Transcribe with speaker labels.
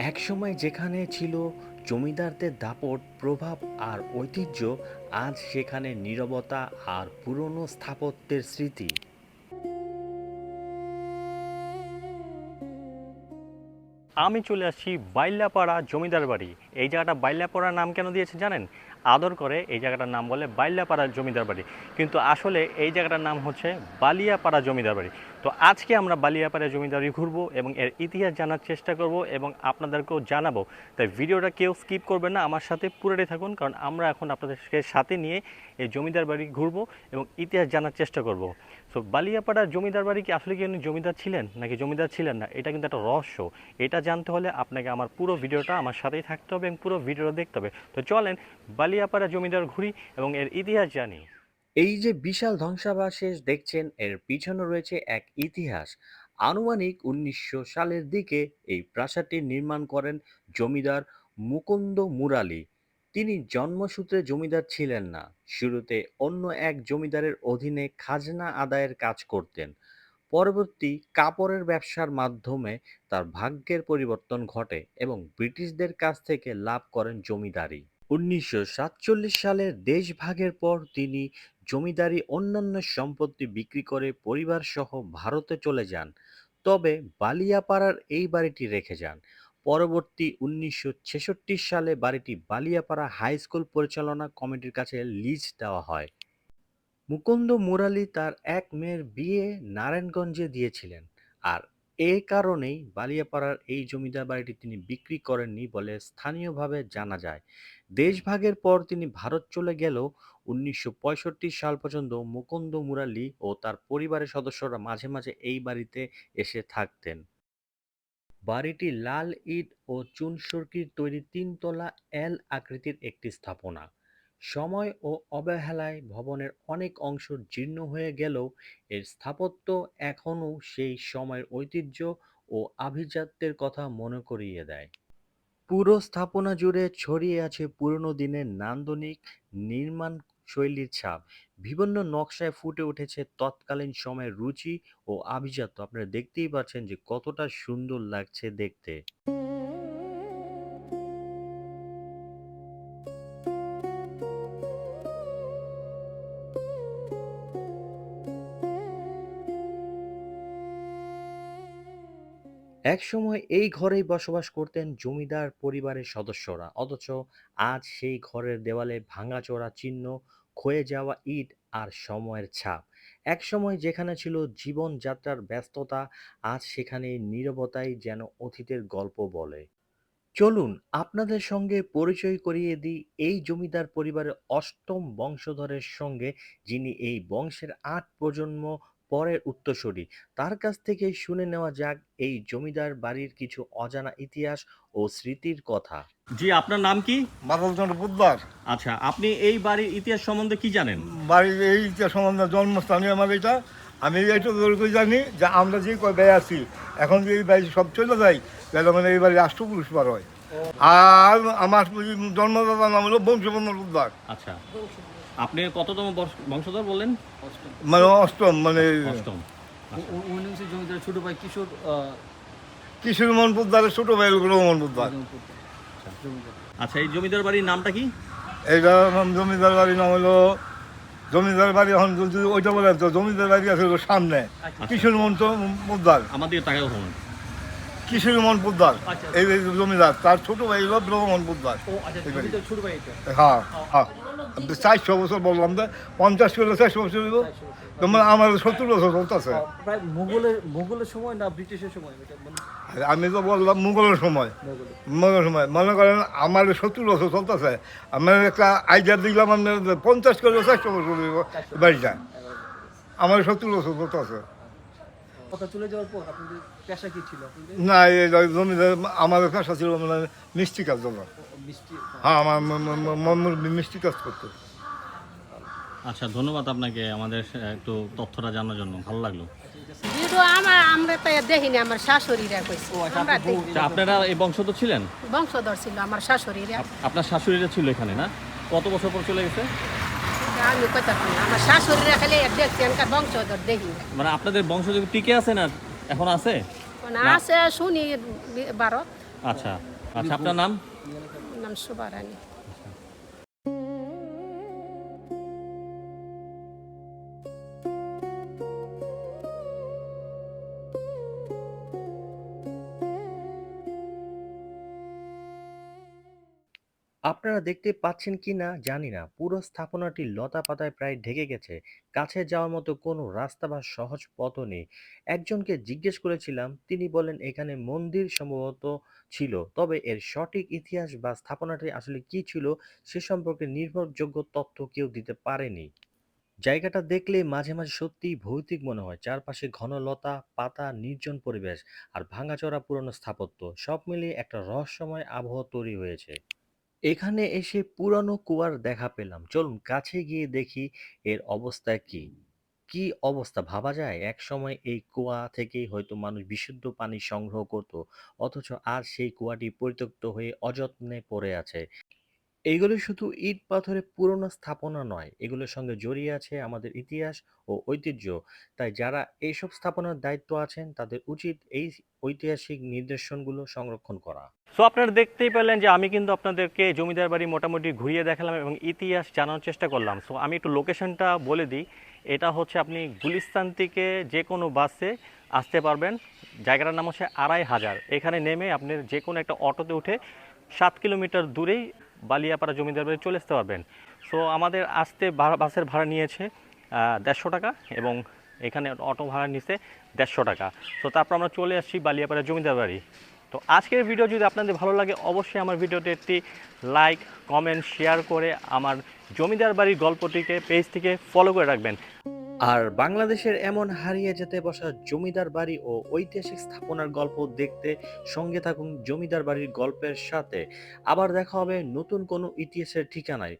Speaker 1: একসময় যেখানে ছিল জমিদারদের দাপট, প্রভাব আর ঐতিহ্য, আজ সেখানে নীরবতা আর পুরনো স্থাপত্যের স্মৃতি।
Speaker 2: আমি চলে আসছি বাইল্যাপাড়া জমিদার বাড়ি। এই জায়গাটা বাইল্যাপাড়া নাম কেন দিয়েছে জানেন? আদর করে এই জায়গাটার নাম বলে বাইল্যাপাড়া জমিদার বাড়ি, কিন্তু আসলে এই জায়গাটার নাম হচ্ছে বালিয়াপাড়া জমিদার বাড়ি। তো আজকে আমরা বালিয়াপাড়া জমিদার বাড়ি ঘুরবো এবং এর ইতিহাস জানার চেষ্টা করব এবং আপনাদেরকেও জানাবো। তাই ভিডিওটা কেউ স্কিপ করবেন না, আমার সাথে পুরোটাই থাকুন, কারণ আমরা এখন আপনাদেরকে সাথে নিয়ে এই জমিদার বাড়ি ঘুরবো এবং ইতিহাস জানার চেষ্টা করব। সো বালিয়াপাড়ার জমিদার বাড়ি কি আসলে কি উনি জমিদার ছিলেন নাকি জমিদার ছিলেন না, এটা কিন্তু একটা রহস্য। এটা জানতে হলে আপনাকে আমার পুরো ভিডিওটা আমার সাথেই থাকতে হবে এবং পুরো ভিডিওটা দেখতে হবে। তো চলেন বালিয়াপাড়া জমিদার ঘুরি এবং এর ইতিহাস জানি।
Speaker 1: এই যে বিশাল ধ্বংসাবশেষ দেখছেন, এর পিছনে রয়েছে এক ইতিহাস। আনুমানিক 1900 সালের দিকে এই প্রাসাদটি নির্মাণ করেন জমিদার মুকুন্দ মুরালি। তিনি জন্মসূত্রে জমিদার ছিলেন না, শুরুতে অন্য এক জমিদারের অধীনে খাজনা আদায়ের কাজ করতেন। পরবর্তী কাপড়ের ব্যবসার মাধ্যমে তার ভাগ্যের পরিবর্তন ঘটে এবং ব্রিটিশদের কাছ থেকে লাভ করেন জমিদারি। 1947 সালের দেশভাগের পর তিনি জমিদারি অন্যান্য সম্পত্তি বিক্রি করে পরিবার সহ ভারতে চলে যান, তবে বালিয়াপাড়ার এই বাড়িটি রেখে যান। পরবর্তী 1966 সালে বাড়িটি বালিয়াপাড়া হাই স্কুল পরিচালনা কমিটির কাছে লিজ দেওয়া হয়। মুকুন্দ মুরালি তার এক মেয়ের বিয়ে নারায়ণগঞ্জে দিয়েছিলেন, আর এ কারণেই বালিয়াপাড়ার এই জমিদার বাড়িটি তিনি বিক্রি করেননি বলে স্থানীয়ভাবে জানা যায়। দেশভাগের পর তিনি ভারত চলে গেলেও 1965 সাল পর্যন্ত মুকুন্দ মুরালি ও তার পরিবারের সদস্যরা মাঝে মাঝে এই বাড়িতে এসে থাকতেন। বাড়িটি লাল ইট ও চুন-সুরকির তৈরি তিনতলা এল আকৃতির একটি স্থাপনা। সময় ও অবহেলায় ভবনের অনেক অংশ জীর্ণ হয়ে গেলেও এর স্থাপত্য এখনও সেই সময়ের ঐতিহ্য ও আভিজাত্যের কথা মনে করিয়ে দেয়। পুরো স্থাপনা জুড়ে ছড়িয়ে আছে পুরনো দিনের নান্দনিক নির্মাণ শৈলীর ছাপ। বিভিন্ন নকশায় ফুটে উঠেছে তৎকালীন সময়ের রুচি ও আভিজাত্য। আপনারা দেখতেই পাচ্ছেন যে কতটা সুন্দর লাগছে দেখতে। একসময় এই ঘরেই বসবাস করতেন জমিদার পরিবারের সদস্যরা, অথচ আজ সেই ঘরের দেওয়ালে ভাঙাচোরা চিহ্ন, ক্ষয়ে যাওয়া ইট আর সময়ের ছাপ। একসময় যেখানে ছিল জীবনযাত্রার ব্যস্ততা, আজ সেখানে নীরবতাই যেন অতীতের গল্প বলে। চলুন আপনাদের সঙ্গে পরিচয় করিয়ে দিই এই জমিদার পরিবারের অষ্টম বংশধরের সঙ্গে, যিনি এই বংশের ৮ প্রজন্ম পরের উত্তরসূরি। তার কাছ থেকে শুনে নেওয়া যাক এই জমিদার বাড়ির কিছু অজানা ইতিহাস ও স্মৃতির কথা।
Speaker 2: জি, আপনার নাম কি?
Speaker 3: বাদলচন্দ্র বুধবার।
Speaker 2: আচ্ছা, আপনি এই বাড়ির ইতিহাস সম্বন্ধে কি জানেন?
Speaker 3: বাড়ির এই যে সম্বন্ধে জন্মস্থানীয় আমার এটা, আমি এইটুকু জানি যে আমরা যে কয় ব্যয় আছি, এখন যে এই বাড়ি সব চলে যাই, তাহলে মানে এই বাড়ি রাষ্ট্রপুরুষ বার হয়। আর আমার জন্মদাতার নাম হলো বংশবন্ধন বুধবার।
Speaker 2: আচ্ছা, আপনি কততম বংশধর বললেন?
Speaker 3: মানে অষ্টম, মানে
Speaker 2: অষ্টম।
Speaker 4: উনি হচ্ছে জমিদার ছোট ভাই কিশোর
Speaker 3: কিশোর মোহন বুধবারের ছোট ভাই হলো রোহন বুধবার।
Speaker 4: জমিদার।
Speaker 2: আচ্ছা, এই জমিদার বাড়ির নামটা কি?
Speaker 3: এইটা জমিদার বাড়ির নাম হলো, জমিদার বাড়ি এখন যদি ওইটা বলে তো জমিদার বাড়ি আছে হলো সামনে কিশোর মোহন বুধবার,
Speaker 2: আমাদের টাকা হন।
Speaker 3: কিশোর মোহন বুধবার
Speaker 4: আচ্ছা।
Speaker 3: এই জমিদার, তার ছোট ভাই হলো ব্রহ্মণ বুধবার।
Speaker 4: ও আচ্ছা, জমিদার ছোট ভাই এটা।
Speaker 3: হ্যাঁ হ্যাঁ, 400 বছর বললাম যে 50 করলে 400 বছর হইব, তোমার আমার 70 বছর চলতেছে।
Speaker 4: প্রায় মোগলের সময় না ব্রিটিশের সময় এটা মানে
Speaker 3: আমি তো বললাম মুঘলের সময়,
Speaker 4: মোগলের।
Speaker 3: মুঘলের সময় মনে করেন আমার 70 বছর চলতেছে। আমার একটা আইডিয়া দিলাম, আপনার 50 করলে 400 বছর হইব বাড়িটা, আমার 70 বছর চলতেছে।
Speaker 4: কথা চলে যাওয়ার পর আপনাদের পেশা কি ছিল? আপনাদের
Speaker 3: না, এই জমিদার আমার পেশা ছিল মানে মিষ্টি কাজ জন্য।
Speaker 4: মিষ্টি।
Speaker 3: হ্যাঁ, আমার মিষ্টি কাজ করতো।
Speaker 2: আচ্ছা, ধন্যবাদ আপনাকে আমাদের একটু তথ্যটা জানার জন্য, ভালো লাগলো।
Speaker 5: ভিডিও আমরা তো দেখিনি, আমার শাশুড়িরা কইছে। আমরা দেখি
Speaker 2: আচ্ছা, আপনারা এই বংশধর ছিলেন?
Speaker 5: বংশধর ছিল আমার শাশুড়িরা।
Speaker 2: আপনার শাশুড়িরা ছিল এখানে না? কত বছর পর চলে গেছে?
Speaker 5: আমি কইতে পারি না, আমার শাশুড়িরা খালি দেখছি, এনকার বংশধর দেখি না।
Speaker 2: মানে আপনাদের বংশ টিকে আছে না এখন আছে?
Speaker 5: মানে আছে শুনি ভারত।
Speaker 2: আচ্ছা আচ্ছা, আপনার নাম?
Speaker 5: আমার নাম শোভা রানী।
Speaker 1: আপনারা দেখতে পাচ্ছেন কিনা জানি না, পুরো স্থাপনাটি লতা পাতায় প্রায় ঢেকে গেছে। কাছে যাওয়ার মতো কোনো রাস্তা বা সহজ পথও নেই। একজনকে জিজ্ঞেস করেছিলাম, তিনি বলেন এখানে মন্দির সম্ভবত ছিল, তবে এর সঠিক ইতিহাস বা স্থাপনাটি আসলে কি ছিল সে সম্পর্কে নির্ভরযোগ্য তথ্য কেউ দিতে পারেনি। জায়গাটা দেখলে মাঝে মাঝে সত্যিই ভৌতিক মনে হয়। চারপাশে ঘন লতা পাতা, নির্জন পরিবেশ আর ভাঙাচোরা পুরনো স্থাপত্য, সব মিলিয়ে একটা রহস্যময় আবহাওয়া তৈরি হয়েছে। এখানে এসে পুরানো কুয়ার দেখা পেলাম। চলুন কাছে গিয়ে দেখি এর অবস্থা কি। কি অবস্থা ভাবা যায়? একসময় এই কুয়া থেকেই হয়তো মানুষ বিশুদ্ধ পানি সংগ্রহ করত। অথচ আজ সেই কুয়াটি পরিত্যক্ত হয়ে অযত্নে পড়ে আছে। এইগুলো শুধু ইট পাথরের পুরনো স্থাপনা নয়, এগুলোর সঙ্গে জড়িয়ে আছে আমাদের ইতিহাস ও ঐতিহ্য। তাই যারা এইসব স্থাপনার দায়িত্ব আছেন তাদের উচিত এই ঐতিহাসিক নিদর্শনগুলো সংরক্ষণ করা।
Speaker 2: সো আপনারা দেখতেই পেলেন যে আমি কিন্তু আপনাদেরকে জমিদার বাড়ি মোটামুটি ঘুরিয়ে দেখালাম এবং ইতিহাস জানার চেষ্টা করলাম। সো আমি একটু লোকেশনটা বলে দিই। এটা হচ্ছে আপনি গুলিস্তান থেকে যে কোনো বাসে আসতে পারবেন। জায়গাটার নাম হচ্ছে ২৫০০। এখানে নেমে আপনি যে কোনো একটা অটোতে উঠে ৭ কিলোমিটার দূরেই বালিয়াপাড়া জমিদার বাড়ি চলে আসতে পারবেন। সো আমাদের আসতে বাসের ভাড়া নিয়েছে ১৫০ টাকা এবং এখানে অটো ভাড়া নিচ্ছে ১৫০ টাকা। সো তারপর আমরা চলে আসছি বালিয়াপাড়া জমিদার বাড়ি। তো আজকের ভিডিও যদি আপনাদের ভালো লাগে অবশ্যই আমার ভিডিওতে একটি লাইক কমেন্ট শেয়ার করে আমার জমিদার বাড়ির গল্পটিকে পেজটিকে ফলো করে রাখবেন।
Speaker 1: আর বাংলাদেশের এমন হারিয়ে যেতে বসা জমিদার বাড়ি ও ঐতিহাসিক স্থাপনার গল্প দেখতে সঙ্গে থাকুন জমিদার বাড়ির গল্পের সাথে। আবার দেখা হবে নতুন কোনো ইতিহাসের ঠিকানায়।